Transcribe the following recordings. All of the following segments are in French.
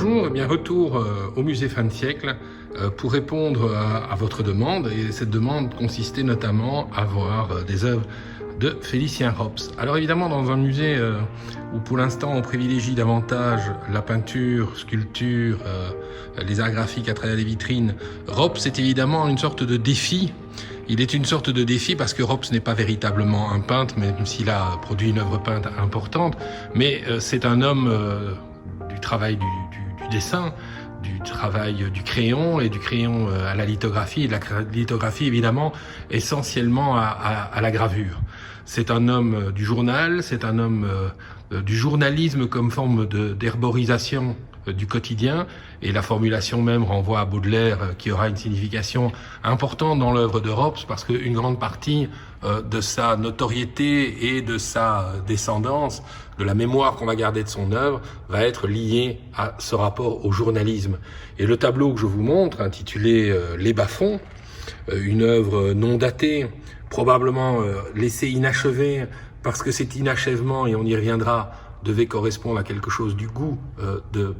bonjour, eh bien retour au musée Fin de siècle pour répondre à votre demande. Et cette demande consistait notamment à voir des œuvres de Félicien Rops. Alors évidemment, dans un musée où pour l'instant on privilégie davantage la peinture, sculpture, les arts graphiques à travers les vitrines, Rops est évidemment une sorte de défi. Il est une sorte de défi parce que Rops n'est pas véritablement un peintre, même s'il a produit une œuvre peinte importante, mais c'est un homme du travail du dessin, du travail du crayon, et du crayon à la lithographie, et de la lithographie évidemment essentiellement à la gravure. C'est un homme du journal, c'est un homme du journalisme comme forme d'herborisation du quotidien, et la formulation même renvoie à Baudelaire qui aura une signification importante dans l'œuvre de Rops, parce qu'une grande partie de sa notoriété et de sa descendance, de la mémoire qu'on va garder de son œuvre, va être liée à ce rapport au journalisme. Et le tableau que je vous montre, intitulé Les bas-fonds, une œuvre non datée, probablement laissée inachevée, parce que cet inachèvement, et on y reviendra, devait correspondre à quelque chose du goût de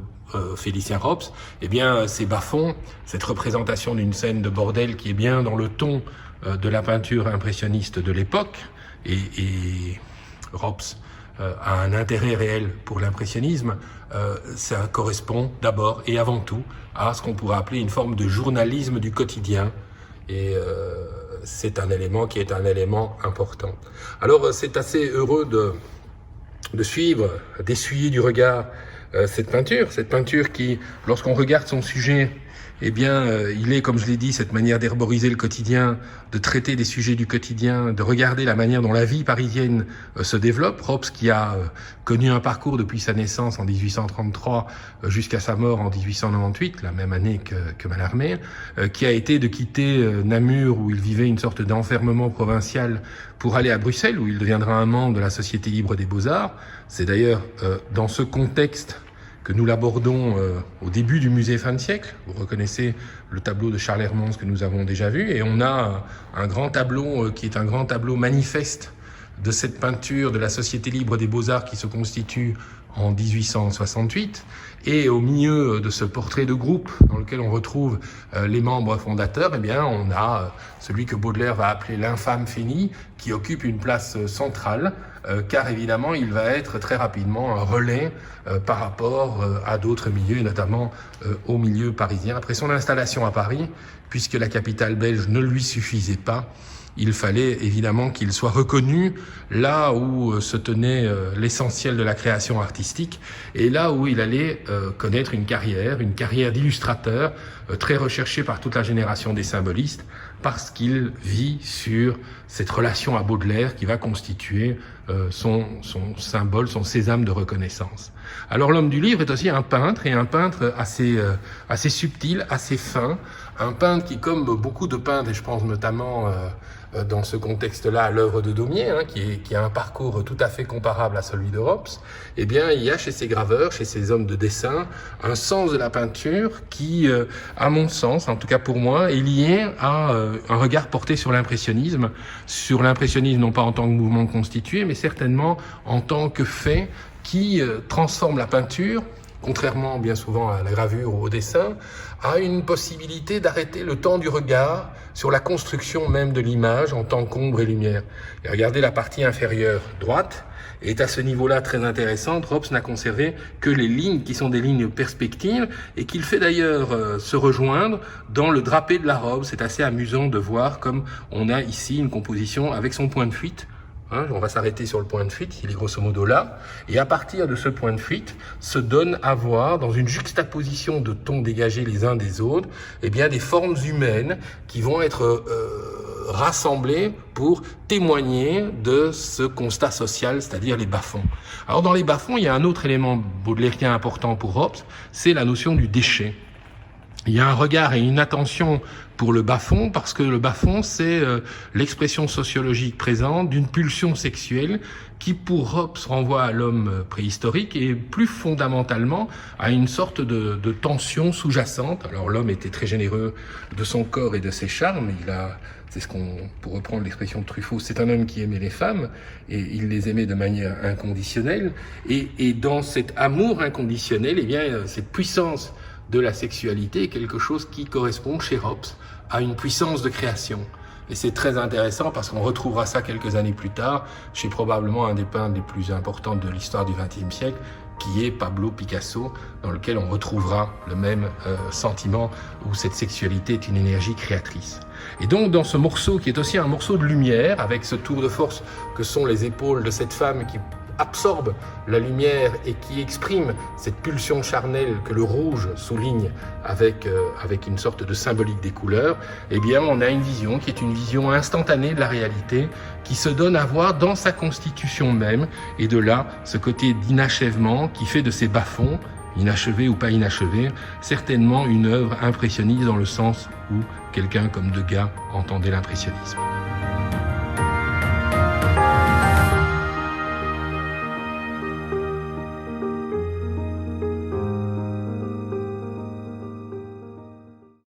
Félicien Rops. Eh bien, ces bas-fonds, cette représentation d'une scène de bordel qui est bien dans le ton de la peinture impressionniste de l'époque, et Rops a un intérêt réel pour l'impressionnisme, ça correspond d'abord et avant tout à ce qu'on pourrait appeler une forme de journalisme du quotidien, et c'est un élément qui est un élément important. Alors c'est assez heureux de suivre, d'essuyer du regard cette peinture qui, lorsqu'on regarde son sujet, eh bien, il est, comme je l'ai dit, cette manière d'herboriser le quotidien, de traiter des sujets du quotidien, de regarder la manière dont la vie parisienne se développe. Rops, qui a connu un parcours depuis sa naissance en 1833 jusqu'à sa mort en 1898, la même année que Mallarmé, qui a été de quitter Namur, où il vivait une sorte d'enfermement provincial, pour aller à Bruxelles, où il deviendra un membre de la Société libre des beaux-arts. C'est d'ailleurs dans ce contexte que nous l'abordons au début du musée Fin de siècle. Vous reconnaissez le tableau de Charles Hermans que nous avons déjà vu, et on a un grand tableau qui est un grand tableau manifeste de cette peinture de la Société libre des beaux-arts qui se constitue en 1868, et au milieu de ce portrait de groupe dans lequel on retrouve les membres fondateurs, eh bien on a celui que Baudelaire va appeler l'infâme Fénie, qui occupe une place centrale, car évidemment il va être très rapidement un relais par rapport à d'autres milieux, et notamment au milieu parisien. Après son installation à Paris, puisque la capitale belge ne lui suffisait pas, il fallait évidemment qu'il soit reconnu là où se tenait l'essentiel de la création artistique, et là où il allait connaître une carrière d'illustrateur très recherchée par toute la génération des symbolistes, parce qu'il vit sur cette relation à Baudelaire qui va constituer son symbole, son sésame de reconnaissance. Alors l'homme du livre est aussi un peintre, et un peintre assez subtil, assez fin, un peintre qui, comme beaucoup de peintres, et je pense notamment dans ce contexte-là à l'œuvre de Daumier, qui a un parcours tout à fait comparable à celui de Rops, eh bien il y a chez ces graveurs, chez ces hommes de dessin, un sens de la peinture qui, à mon sens, en tout cas pour moi, est lié à un regard porté sur l'impressionnisme non pas en tant que mouvement constitué, mais certainement en tant que fait qui transforme la peinture, contrairement bien souvent à la gravure ou au dessin, a une possibilité d'arrêter le temps du regard sur la construction même de l'image en tant qu'ombre et lumière. Et regardez, la partie inférieure droite est à ce niveau-là très intéressante. Rops n'a conservé que les lignes qui sont des lignes perspectives, et qu'il fait d'ailleurs se rejoindre dans le drapé de la robe. C'est assez amusant de voir comme on a ici une composition avec son point de fuite. On va s'arrêter sur le point de fuite, il est grosso modo là, et à partir de ce point de fuite, se donne à voir, dans une juxtaposition de tons dégagés les uns des autres, eh bien des formes humaines qui vont être rassemblées pour témoigner de ce constat social, c'est-à-dire les bas-fonds. Alors dans les bas-fonds, il y a un autre élément baudelairien important pour Rops, c'est la notion du déchet. Il y a un regard et une attention pour le bas-fond, parce que le bas-fond, c'est l'expression sociologique présente d'une pulsion sexuelle qui, pour Rops, renvoie à l'homme préhistorique, et plus fondamentalement à une sorte de tension sous-jacente. Alors l'homme était très généreux de son corps et de ses charmes, il a c'est ce qu'on, pour reprendre l'expression de Truffaut, c'est un homme qui aimait les femmes, et il les aimait de manière inconditionnelle, et dans cet amour inconditionnel, eh bien, cette puissance de la sexualité est quelque chose qui correspond chez Hobbes à une puissance de création. Et c'est très intéressant parce qu'on retrouvera ça quelques années plus tard chez probablement un des peintres les plus importants de l'histoire du XXe siècle, qui est Pablo Picasso, dans lequel on retrouvera le même sentiment où cette sexualité est une énergie créatrice. Et donc dans ce morceau qui est aussi un morceau de lumière, avec ce tour de force que sont les épaules de cette femme qui absorbe la lumière et qui exprime cette pulsion charnelle que le rouge souligne avec une sorte de symbolique des couleurs, eh bien on a une vision qui est une vision instantanée de la réalité qui se donne à voir dans sa constitution même, et de là ce côté d'inachèvement qui fait de ces bas-fonds, inachevés ou pas inachevés, certainement une œuvre impressionniste dans le sens où quelqu'un comme Degas entendait l'impressionnisme.